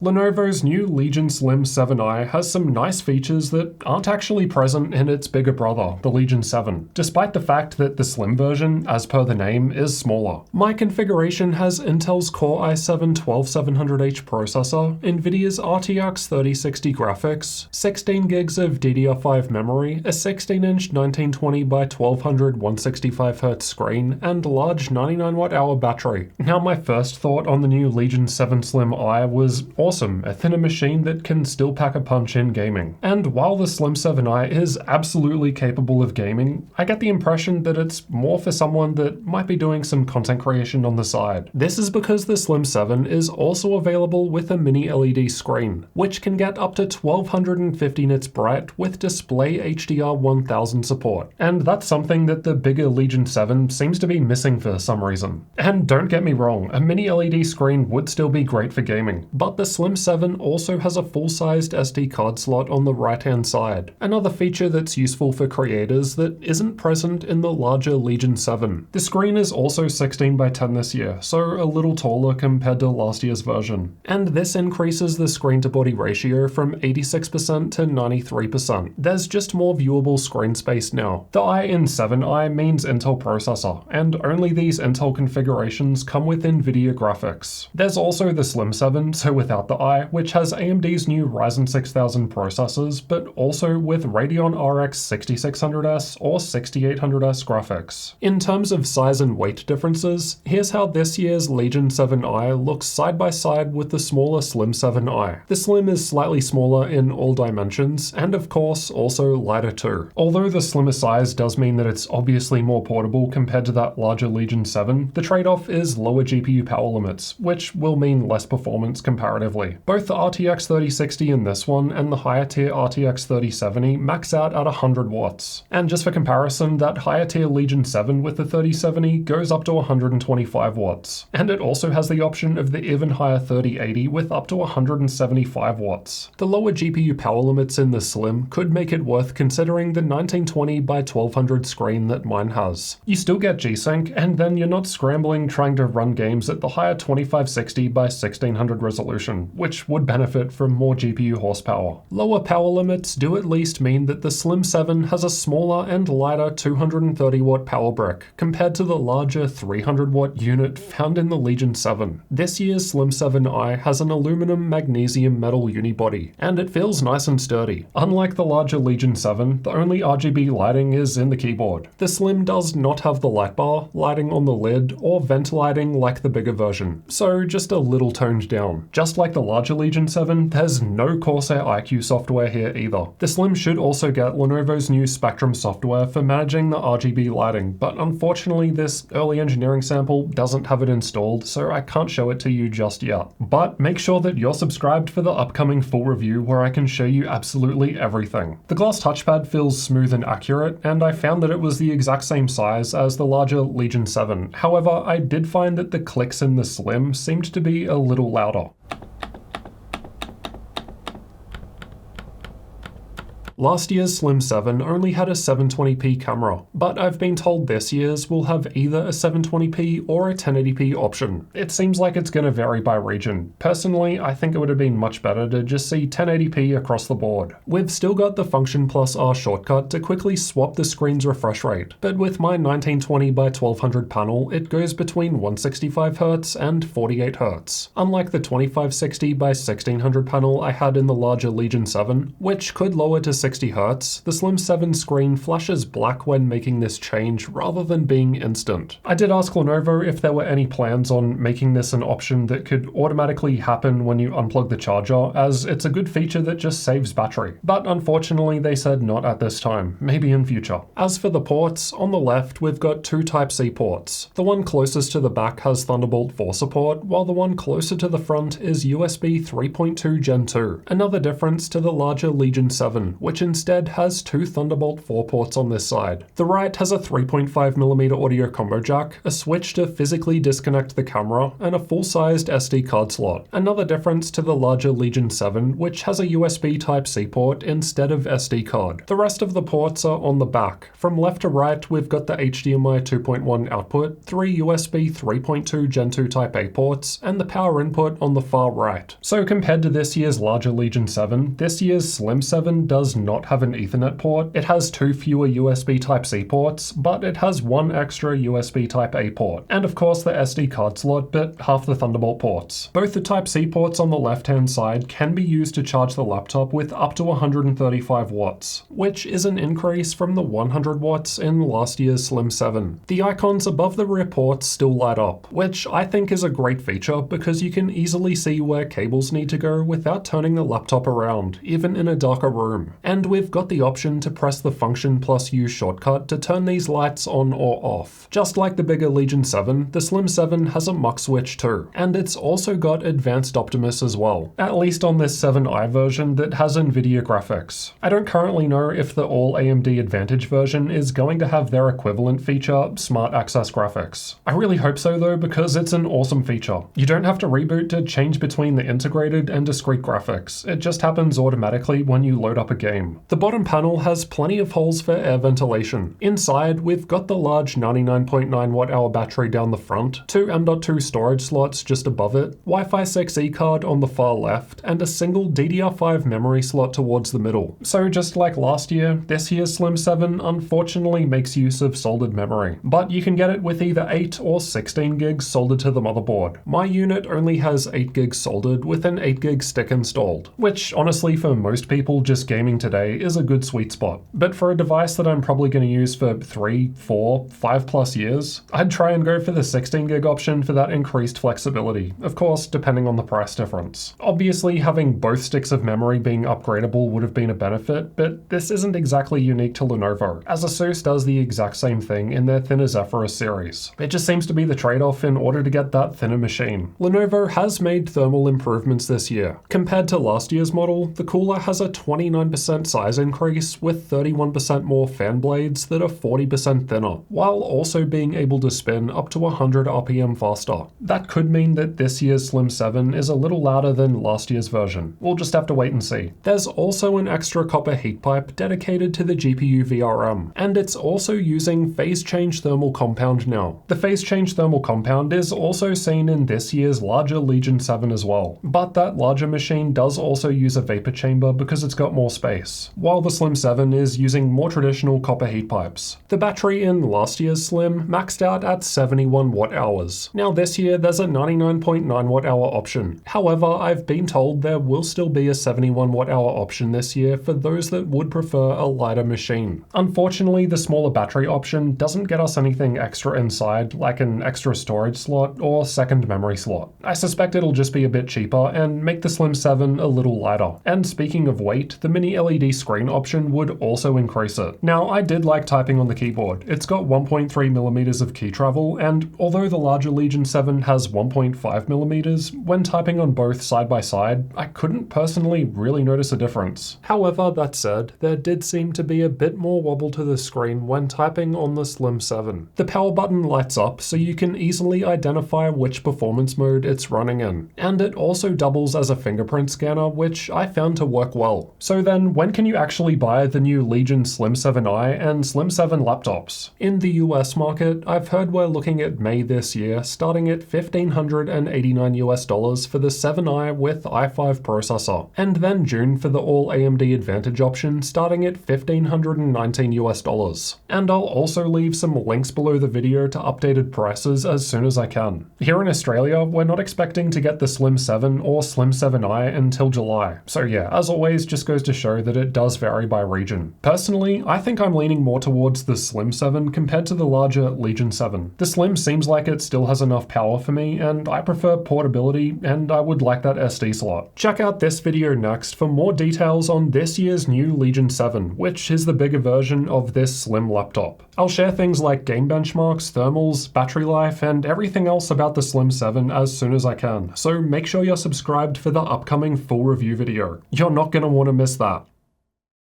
Lenovo's new Legion Slim 7i has some nice features that aren't actually present in its bigger brother, the Legion 7, despite the fact that the Slim version, as per the name, is smaller. My configuration has Intel's Core i7-12700H processor, Nvidia's RTX 3060 graphics, 16 gigs of DDR5 memory, a 16-inch 1920 by 1200 165Hz screen, and large 99 watt-hour battery. Now, my first thought on the new Legion 7 Slim I was awesome, a thinner machine that can still pack a punch in gaming. And while the Slim 7i is absolutely capable of gaming, I get the impression that it's more for someone that might be doing some content creation on the side. This is because the Slim 7 is also available with a mini LED screen, which can get up to 1250 nits bright with display HDR 1000 support. And that's something that the bigger Legion 7 seems to be missing for some reason. And don't get me wrong, a mini LED screen would still be great for gaming, but the Slim 7 also has a full-sized SD card slot on the right-hand side, another feature that's useful for creators that isn't present in the larger Legion 7. The screen is also 16 by 10 this year, so a little taller compared to last year's version. And this increases the screen-to-body ratio from 86% to 93%. There's just more viewable screen space now. The I in 7i means Intel processor, and only these Intel configurations come with Nvidia graphics. There's also the Slim 7, so without the I, which has AMD's new Ryzen 6000 processors, but also with Radeon RX 6600S or 6800S graphics. In terms of size and weight differences, here's how this year's Legion 7i looks side by side with the smaller Slim 7i. The Slim is slightly smaller in all dimensions, and of course also lighter too. Although the slimmer size does mean that it's obviously more portable compared to that larger Legion 7, the trade-off is lower GPU power limits, which will mean less performance comparatively. Both the RTX 3060 in this one and the higher tier RTX 3070 max out at 100 watts. And just for comparison, that higher tier Legion 7 with the 3070 goes up to 125 watts. And it also has the option of the even higher 3080 with up to 175 watts. The lower GPU power limits in the Slim could make it worth considering the 1920 by 1200 screen that mine has. You still get G-Sync, and then you're not scrambling trying to run games at the higher 2560 by 1600 resolution, which would benefit from more GPU horsepower. Lower power limits do at least mean that the Slim 7 has a smaller and lighter 230 watt power brick compared to the larger 300 watt unit found in the Legion 7. This year's Slim 7i has an aluminum magnesium metal unibody, and it feels nice and sturdy. Unlike the larger Legion 7, the only RGB lighting is in the keyboard. The Slim does not have the light bar, lighting on the lid, or vent lighting like the bigger version, so just a little toned down. Just like the larger Legion 7, there's no Corsair iQ software here either. The Slim should also get Lenovo's new Spectrum software for managing the RGB lighting, but unfortunately this early engineering sample doesn't have it installed, so I can't show it to you just yet. But make sure that you're subscribed for the upcoming full review where I can show you absolutely everything. The glass touchpad feels smooth and accurate, and I found that it was the exact same size as the larger Legion 7. However, I did find that the clicks in the Slim seemed to be a little louder. Last year's Slim 7 only had a 720p camera, but I've been told this year's will have either a 720p or a 1080p option. It seems like it's going to vary by region. Personally, I think it would have been much better to just see 1080p across the board. We've still got the Function plus R shortcut to quickly swap the screen's refresh rate, but with my 1920 by 1200 panel, it goes between 165Hz and 48Hz. Unlike the 2560 by 1600 panel I had in the larger Legion 7, which could lower to 60Hz, the Slim 7 screen flashes black when making this change rather than being instant. I did ask Lenovo if there were any plans on making this an option that could automatically happen when you unplug the charger, as it's a good feature that just saves battery. But unfortunately they said not at this time, maybe in future. As for the ports, on the left we've got two Type-C ports. The one closest to the back has Thunderbolt 4 support, while the one closer to the front is USB 3.2 Gen 2. Another difference to the larger Legion 7, which which instead has two Thunderbolt 4 ports on this side. The right has a 3.5mm audio combo jack, a switch to physically disconnect the camera, and a full-sized SD card slot. Another difference to the larger Legion 7, which has a USB Type-C port instead of SD card. The rest of the ports are on the back. From left to right, we've got the HDMI 2.1 output, 3 USB 3.2 Gen 2 Type-A ports, and the power input on the far right. So compared to this year's larger Legion 7, this year's Slim 7 does not have an Ethernet port. It has 2 fewer USB Type-C ports, but it has 1 extra USB Type-A port. And of course the SD card slot, but half the Thunderbolt ports. Both the Type-C ports on the left-hand side can be used to charge the laptop with up to 135 watts, which is an increase from the 100 watts in last year's Slim 7. The icons above the rear ports still light up, which I think is a great feature because you can easily see where cables need to go without turning the laptop around, even in a darker room. And we've got the option to press the Function plus U shortcut to turn these lights on or off. Just like the bigger Legion 7, the Slim 7 has a mux switch too, and it's also got Advanced Optimus as well, at least on this 7i version that has Nvidia graphics. I don't currently know if the all AMD Advantage version is going to have their equivalent feature, Smart Access Graphics. I really hope so though, because it's an awesome feature. You don't have to reboot to change between the integrated and discrete graphics. It just happens automatically when you load up a game. The bottom panel has plenty of holes for air ventilation. Inside, we've got the large 99.9 watt-hour battery down the front, 2 M.2 storage slots just above it, Wi-Fi 6E card on the far left, and a single DDR5 memory slot towards the middle. So just like last year, this year's Slim 7 unfortunately makes use of soldered memory, but you can get it with either 8 or 16 gigs soldered to the motherboard. My unit only has 8 gigs soldered with an 8 gig stick installed, which honestly for most people just gaming today is a good sweet spot. But for a device that I'm probably going to use for 3, 4, 5 plus years, I'd try and go for the 16 gig option for that increased flexibility, of course depending on the price difference. Obviously having both sticks of memory being upgradable would have been a benefit, but this isn't exactly unique to Lenovo, as ASUS does the exact same thing in their thinner Zephyrus series. It just seems to be the trade-off in order to get that thinner machine. Lenovo has made thermal improvements this year. Compared to last year's model, the cooler has a 29% size increase with 31% more fan blades that are 40% thinner, while also being able to spin up to 100 RPM faster. That could mean that this year's Slim 7 is a little louder than last year's version. We'll just have to wait and see. There's also an extra copper heat pipe dedicated to the GPU VRM, and it's also using phase change thermal compound now. The phase change thermal compound is also seen in this year's larger Legion 7 as well, but that larger machine does also use a vapor chamber because it's got more space, while the Slim 7 is using more traditional copper heat pipes. The battery in last year's Slim maxed out at 71 watt hours. Now this year there's a 99.9 watt hour option. However, I've been told there will still be a 71 watt hour option this year for those that would prefer a lighter machine. Unfortunately, the smaller battery option doesn't get us anything extra inside, like an extra storage slot or second memory slot. I suspect it'll just be a bit cheaper and make the Slim 7 a little lighter. And speaking of weight, the mini LED screen option would also increase it. Now, I did like typing on the keyboard. It's got 1.3mm of key travel, and although the larger Legion 7 has 1.5mm, when typing on both side by side, I couldn't personally really notice a difference. However, that said, there did seem to be a bit more wobble to the screen when typing on the Slim 7. The power button lights up so you can easily identify which performance mode it's running in, and it also doubles as a fingerprint scanner, which I found to work well. So then, when can you actually buy the new Legion Slim 7i and Slim 7 laptops? In the US market, I've heard we're looking at May this year, starting at $1,589 for the 7i with i5 processor, and then June for the all AMD Advantage option, starting at $1,519. And I'll also leave some links below the video to updated prices as soon as I can. Here in Australia, we're not expecting to get the Slim 7 or Slim 7i until July. So yeah, as always, just goes to show that it does vary by region. Personally, I think I'm leaning more towards the Slim 7 compared to the larger Legion 7. The Slim seems like it still has enough power for me, and I prefer portability, and I would like that SD slot. Check out this video next for more details on this year's new Legion 7, which is the bigger version of this slim laptop. I'll share things like game benchmarks, thermals, battery life, and everything else about the Slim 7 as soon as I can, so make sure you're subscribed for the upcoming full review video. You're not going to want to miss that.